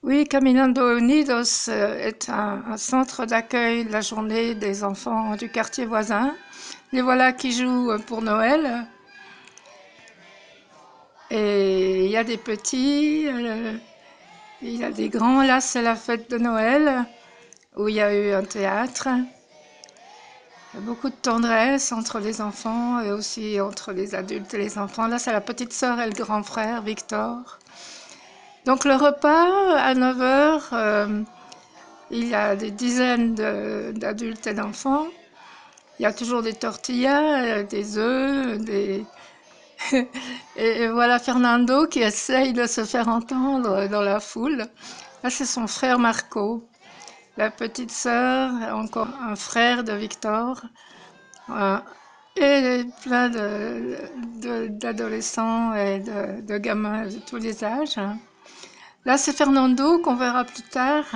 Oui, Caminando Unidos est un centre d'accueil de la journée des enfants du quartier voisin. Les voilà qui jouent pour Noël. Et il y a des petits, il y a des grands. Là, c'est la fête de Noël où il y a eu un théâtre. Il y a beaucoup de tendresse entre les enfants et aussi entre les adultes et les enfants. Là, c'est la petite sœur et le grand frère, Victor. Donc le repas, à 9 heures, il y a des dizaines d'adultes et d'enfants. Il y a toujours des tortillas, des œufs, des... Et voilà Fernando qui essaye de se faire entendre dans la foule. Là, c'est son frère Marco. La petite sœur, encore un frère de Victor. Euh, et plein d'adolescents et de gamins de tous les âges. Là, c'est Fernando qu'on verra plus tard.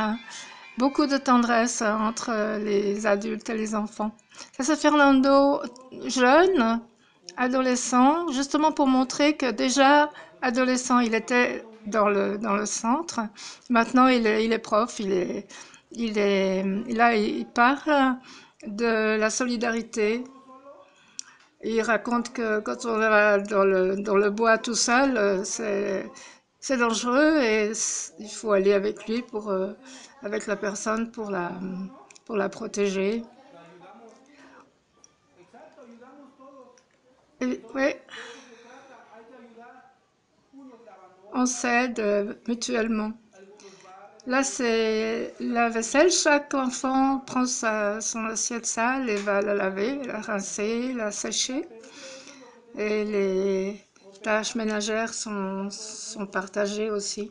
Beaucoup de tendresse entre les adultes et les enfants. Ça, c'est Fernando jeune, adolescent, justement pour montrer que déjà, adolescent, il était dans le centre. Maintenant, il est prof, là, il parle de la solidarité. Il raconte que quand on va dans le bois tout seul, c'est dangereux et il faut aller avec lui avec la personne pour la protéger. Et, ouais, on s'aide mutuellement. Là, c'est la vaisselle. Chaque enfant prend son assiette sale et va la laver, la rincer, la sécher. Et les tâches ménagères sont partagées aussi.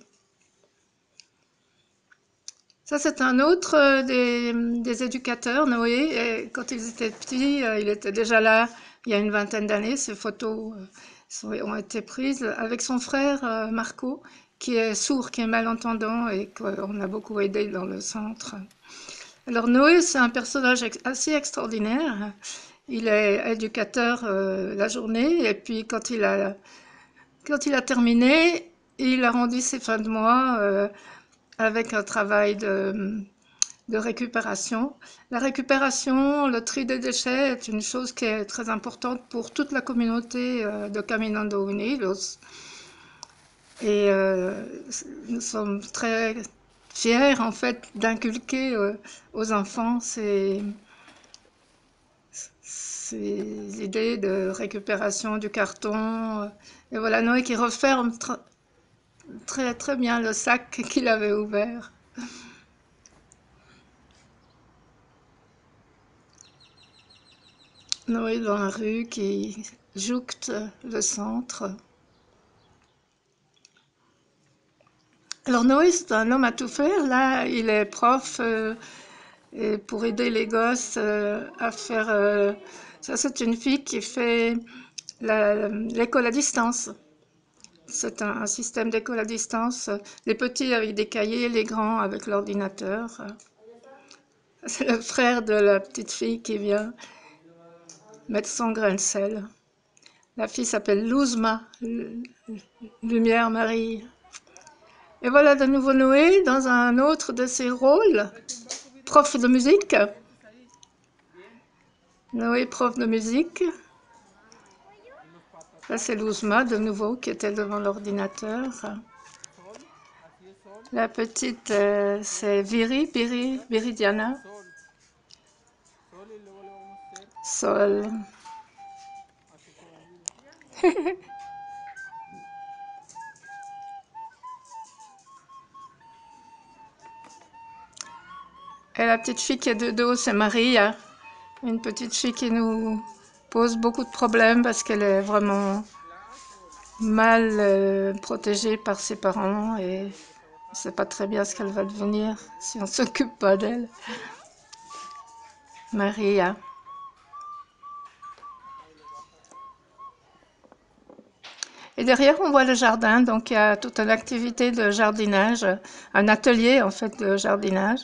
Ça, c'est un autre des éducateurs, Noé. Et quand ils étaient petits, il était déjà là il y a une vingtaine d'années. Ces photos ont été prises avec son frère Marco, qui est sourd, qui est malentendant et qu'on a beaucoup aidé dans le centre. Alors Noé, c'est un personnage assez extraordinaire. Il est éducateur la journée et puis quand il a terminé, il a rendu ses fins de mois avec un travail de récupération. La récupération, le tri des déchets est une chose qui est très importante pour toute la communauté de Caminando Unidos. Et nous sommes très fiers en fait d'inculquer aux enfants ces idées de récupération du carton. Et voilà Noé qui referme très très bien le sac qu'il avait ouvert. Noé dans la rue qui jouxte le centre. Alors Noé, c'est un homme à tout faire. Là, il est prof et pour aider les gosses à faire... ça, c'est une fille qui fait l'école à distance. C'est un système d'école à distance. Les petits avec des cahiers, les grands avec l'ordinateur. C'est le frère de la petite fille qui vient mettre son grain de sel. La fille s'appelle Luzma, Lumière Marie. Et voilà de nouveau Noé dans un autre de ses rôles, prof de musique. Noé, prof de musique. Là, c'est Luzma de nouveau qui était devant l'ordinateur. La petite, c'est Viridiana. Sol. Et la petite fille qui est de dos, c'est Maria. Une petite fille qui nous pose beaucoup de problèmes parce qu'elle est vraiment mal protégée par ses parents et on ne sait pas très bien ce qu'elle va devenir si on ne s'occupe pas d'elle. Maria. Et derrière, on voit le jardin, donc il y a toute une activité de jardinage, un atelier en fait de jardinage.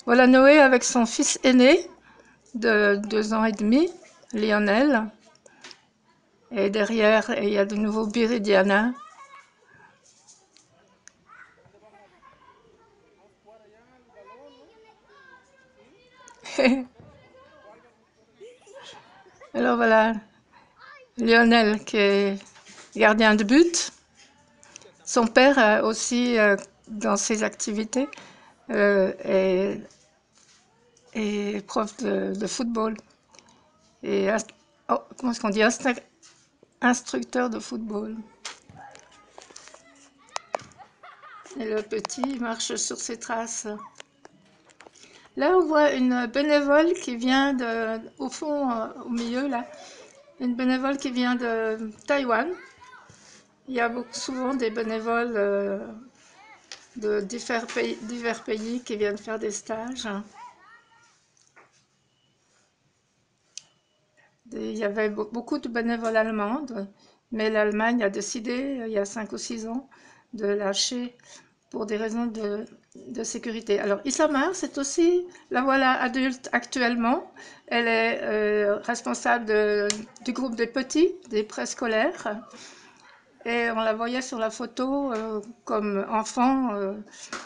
Voilà Noé avec son fils aîné de 2 ans et demi, Lionel. Et derrière, il y a de nouveau Viridiana. voilà Lionel qui est gardien de but. Son père aussi, dans ses activités, est, est prof de football. Et comment est-ce qu'on dit, instructeur de football. Et le petit marche sur ses traces. Là, on voit une bénévole qui vient au fond, au milieu, là, une bénévole qui vient de Taïwan. Il y a souvent des bénévoles de divers pays qui viennent faire des stages. Il y avait beaucoup de bénévoles allemandes, mais l'Allemagne a décidé, il y a 5 ou 6 ans, de lâcher pour des raisons de sécurité. Alors, Isamar, c'est aussi, la voilà adulte actuellement. Elle est responsable du groupe des petits, des préscolaires. Et on la voyait sur la photo comme enfant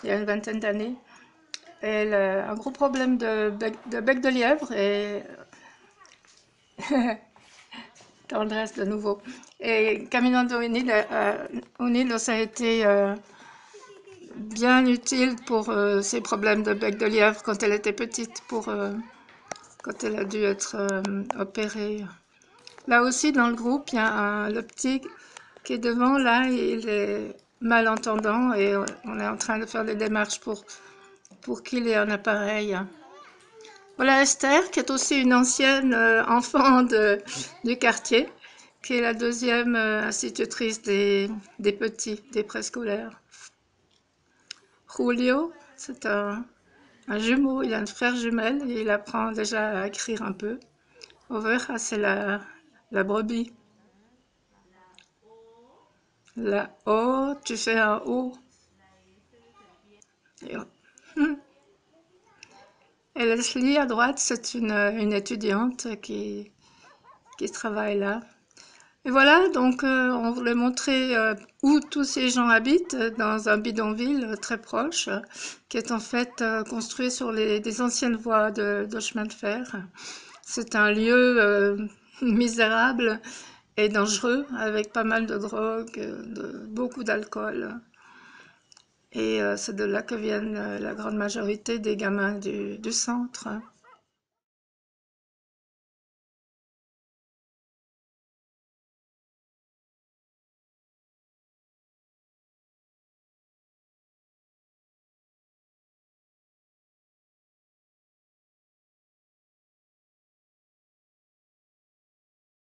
il y a une vingtaine d'années. Elle a un gros problème de bec de lièvre et tendresse de nouveau. Et Caminando Unido, ça a été bien utile pour ses problèmes de bec de lièvre quand elle était petite, quand elle a dû être opérée. Là aussi, dans le groupe, il y a le petit qui est devant, là, il est malentendant et on est en train de faire des démarches pour qu'il ait un appareil. Voilà Esther, qui est aussi une ancienne enfant du quartier, qui est la deuxième institutrice des petits, des préscolaires. Julio, c'est un jumeau, il a une frère jumelle et il apprend déjà à écrire un peu. Oveja, c'est la brebis. La O, tu fais un O. Et Leslie, à droite, c'est une étudiante qui travaille là. Et voilà, donc on voulait montrer où tous ces gens habitent, dans un bidonville très proche, qui est en fait construit sur des anciennes voies de chemin de fer. C'est un lieu misérable et dangereux, avec pas mal de drogue, beaucoup d'alcool. Et c'est de là que viennent la grande majorité des gamins du centre.